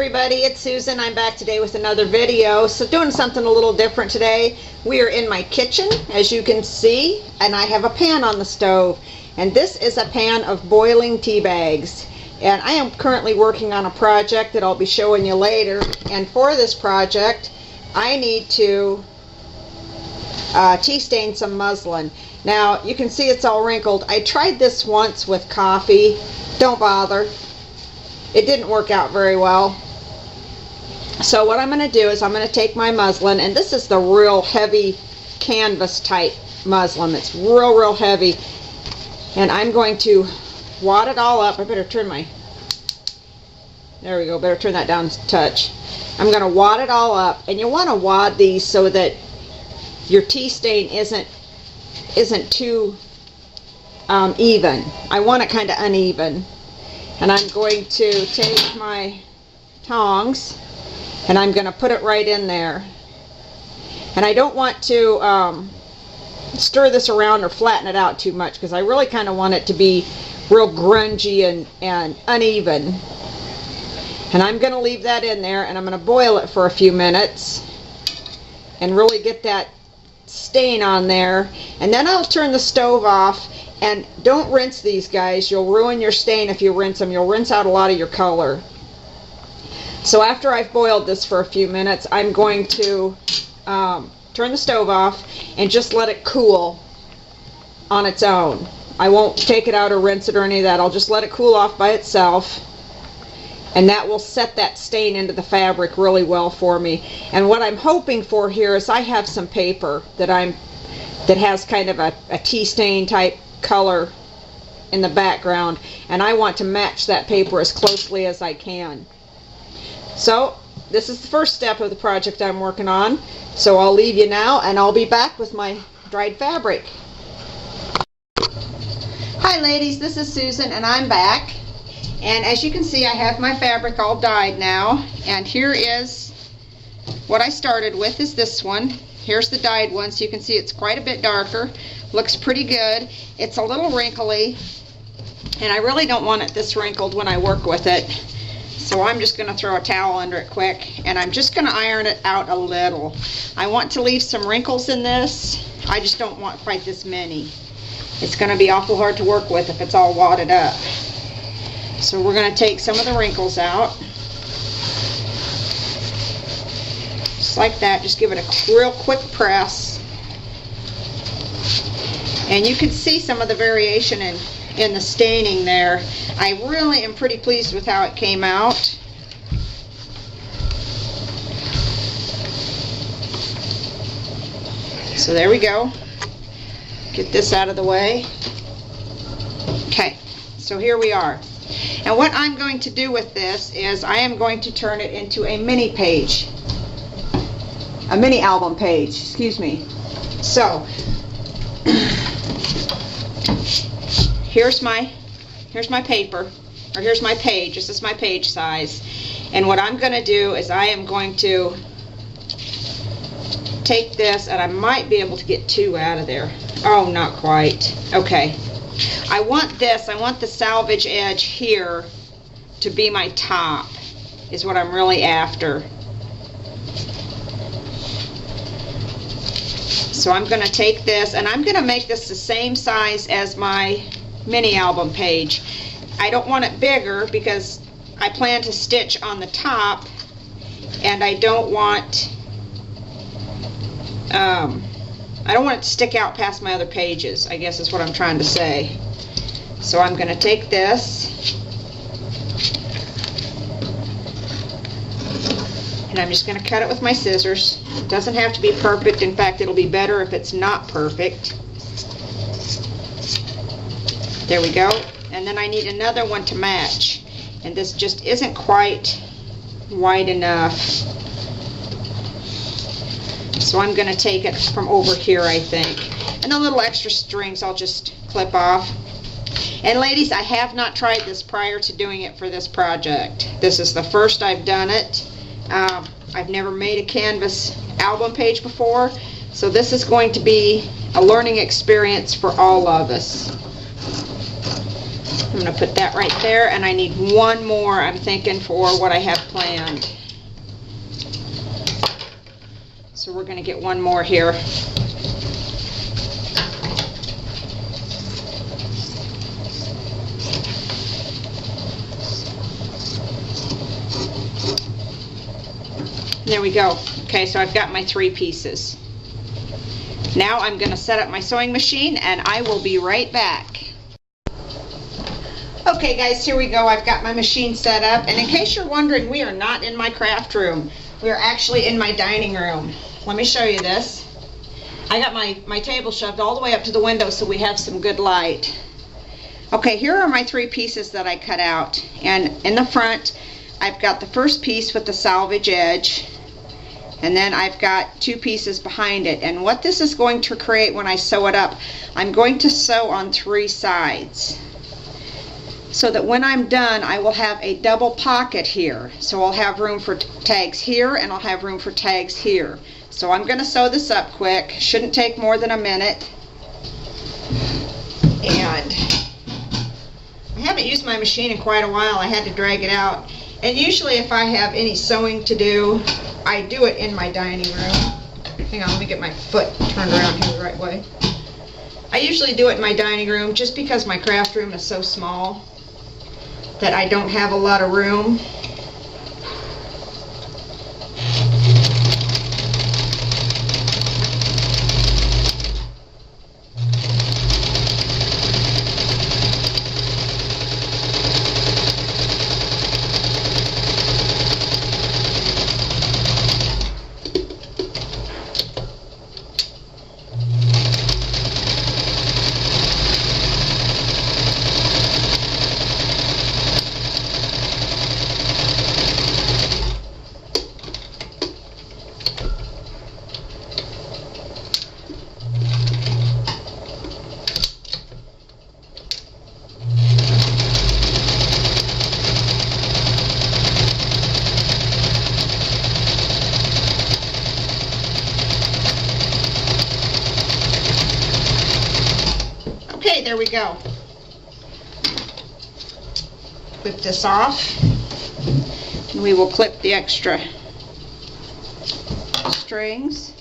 everybody, it's Susan. I'm back today with another video. So doing something a little different today. We are in my kitchen, as you can see, and I have a pan on the stove. And this is a pan of boiling tea bags. And I am currently working on a project that I'll be showing you later. And for this project, I need to tea stain some muslin. Now, you can see it's all wrinkled. I tried this once with coffee. Don't bother. It didn't work out very well. So what I'm going to do is I'm going to take my muslin, and this is the real heavy canvas type muslin. It's real heavy. And I'm going to wad it all up. I better turn my... There we go. Better turn that down a touch. I'm going to wad it all up. And you want to wad these so that your tea stain isn't too even. I want it kind of uneven. And I'm going to take my tongs and I'm going to put it right in there. And I don't want to stir this around or flatten it out too much, because I really kind of want it to be real grungy and uneven. And I'm going to leave that in there, and I'm going to boil it for a few minutes and really get that stain on there. And then I'll turn the stove off. And don't rinse these, guys. You'll ruin your stain if you rinse them. You'll rinse out a lot of your color. So after I've boiled this for a few minutes, I'm going to turn the stove off and just let it cool on its own. I won't take it out or rinse it or any of that. I'll just let it cool off by itself. And that will set that stain into the fabric really well for me. And what I'm hoping for here is I have some paper that has kind of a tea stain type color in the background, and I want to match that paper as closely as I can. So this is the first step of the project I'm working on. So I'll leave you now, and I'll be back with my dried fabric. Hi ladies, this is Susan, and I'm back. And as you can see, I have my fabric all dyed now, and here is what I started with. Is this one. Here's the dyed one, so you can see it's quite a bit darker. Looks pretty good. It's a little wrinkly, and I really don't want it this wrinkled when I work with it. So I'm just going to throw a towel under it quick, and I'm just going to iron it out a little. I want to leave some wrinkles in this. I just don't want quite this many. It's going to be awful hard to work with if it's all wadded up. So we're going to take some of the wrinkles out. Just like that. Just give it a real quick press. And you can see some of the variation in the staining there. I really am pretty pleased with how it came out. So there we go. Get this out of the way. Okay, so here we are. And what I'm going to do with this is I am going to turn it into a mini page. A mini album page, excuse me. So here's my paper, or here's my page. This is my page size. And what I'm going to do is I am going to take this, and I might be able to get two out of there. Oh, not quite. Okay. I want the salvage edge here to be my top, is what I'm really after. So I'm going to take this, and I'm going to make this the same size as my mini album page. I don't want it bigger because I plan to stitch on the top, and I don't want it to stick out past my other pages, I guess is what I'm trying to say. So I'm going to take this, and I'm just going to cut it with my scissors. It doesn't have to be perfect. In fact, it'll be better if it's not perfect. There we go. And then I need another one to match. And this just isn't quite wide enough. So I'm going to take it from over here, I think. And the little extra strings I'll just clip off. And ladies, I have not tried this prior to doing it for this project. This is the first I've done it. I've never made a canvas album page before, so this is going to be a learning experience for all of us. I'm going to put that right there, and I need one more, I'm thinking, for what I have planned. So we're going to get one more here. There we go. Okay, so I've got my 3 pieces. Now I'm going to set up my sewing machine, and I will be right back. Okay guys, here we go. I've got my machine set up, and in case you're wondering, we are not in my craft room. We are actually in my dining room. Let me show you this. I got my table shoved all the way up to the window so we have some good light. Okay, here are my 3 pieces that I cut out, and in the front I've got the first piece with the salvage edge, and then I've got 2 pieces behind it. And what this is going to create when I sew it up, I'm going to sew on 3 sides, so that when I'm done I will have a double pocket here. So I'll have room for tags here, and I'll have room for tags here. So I'm going to sew this up quick. Shouldn't take more than a minute. And I haven't used my machine in quite a while. I had to drag it out. And usually if I have any sewing to do, I do it in my dining room. Hang on, let me get my foot turned around here the right way. I usually do it in my dining room just because my craft room is so small that I don't have a lot of room. Okay, there we go. Clip this off, and we will clip the extra strings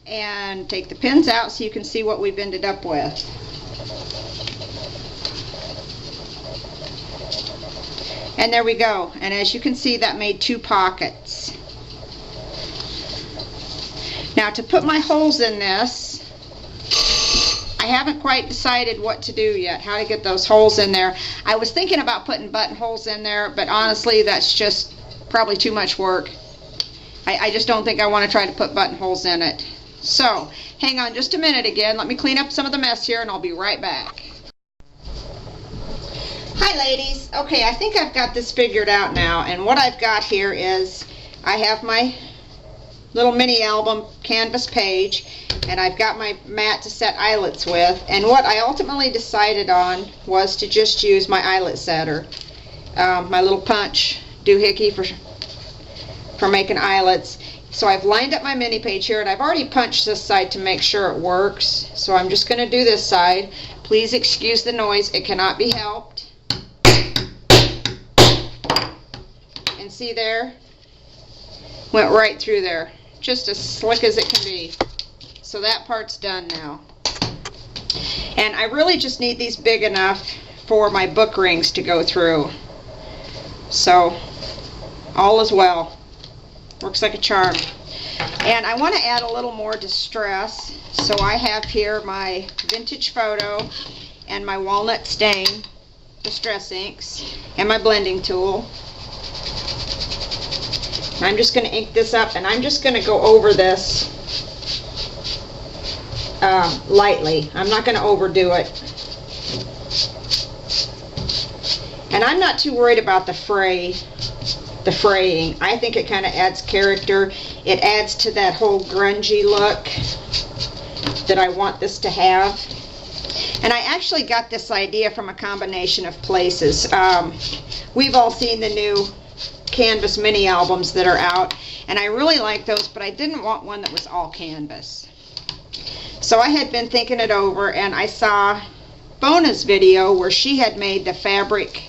and take the pins out so you can see what we've ended up with. And there we go. And as you can see, that made 2 pockets. Now to put my holes in this, I haven't quite decided what to do yet, how to get those holes in there. I was thinking about putting buttonholes in there, but honestly that's just probably too much work. I just don't think I want to try to put buttonholes in it. So hang on just a minute again. Let me clean up some of the mess here and I'll be right back. Hi ladies. Okay, I think I've got this figured out now, and what I've got here is I have my little mini album canvas page, and I've got my mat to set eyelets with, and what I ultimately decided on was to just use my eyelet setter, my little punch doohickey for making eyelets. So I've lined up my mini page here, and I've already punched this side to make sure it works. So I'm just going to do this side. Please excuse the noise, it cannot be helped. And see there? Went right through there. Just as slick as it can be. So that part's done now. And I really just need these big enough for my book rings to go through. So all is well. Works like a charm. And I want to add a little more distress. So I have here my vintage photo and my walnut stain distress inks and my blending tool. I'm just going to ink this up, and I'm just going to go over this lightly. I'm not going to overdo it. And I'm not too worried about the fraying. I think it kind of adds character. It adds to that whole grungy look that I want this to have. And I actually got this idea from a combination of places. We've all seen the new canvas mini albums that are out, and I really like those, but I didn't want one that was all canvas. So I had been thinking it over, and I saw Bona's video where she had made the fabric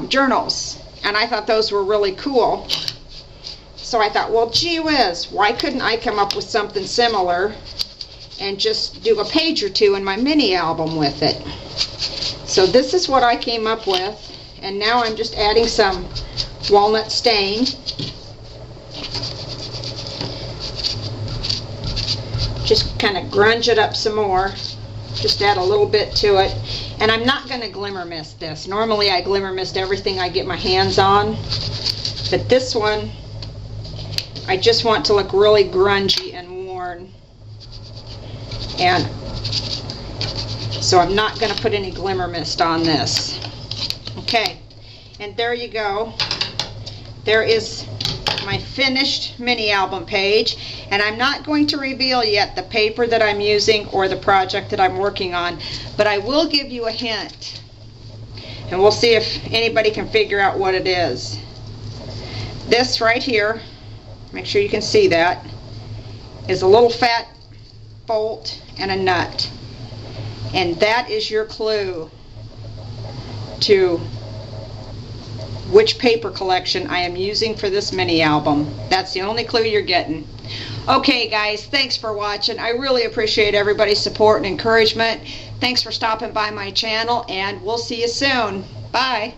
journals, and I thought those were really cool. So I thought, well, gee whiz, why couldn't I come up with something similar and just do a page or two in my mini album with it? So this is what I came up with, and now I'm just adding some walnut stain. Just kind of grunge it up some more. Just add a little bit to it. And I'm not going to glimmer mist this. Normally I glimmer mist everything I get my hands on. But this one, I just want to look really grungy and worn. And so I'm not going to put any glimmer mist on this. Okay, and there you go. There is my finished mini album page, and I'm not going to reveal yet the paper that I'm using or the project that I'm working on, but I will give you a hint, and we'll see if anybody can figure out what it is. This right here, make sure you can see that, is a little fat bolt and a nut, and that is your clue to which paper collection I am using for this mini album. That's the only clue you're getting. Okay guys, thanks for watching. I really appreciate everybody's support and encouragement. Thanks for stopping by my channel, and we'll see you soon. Bye.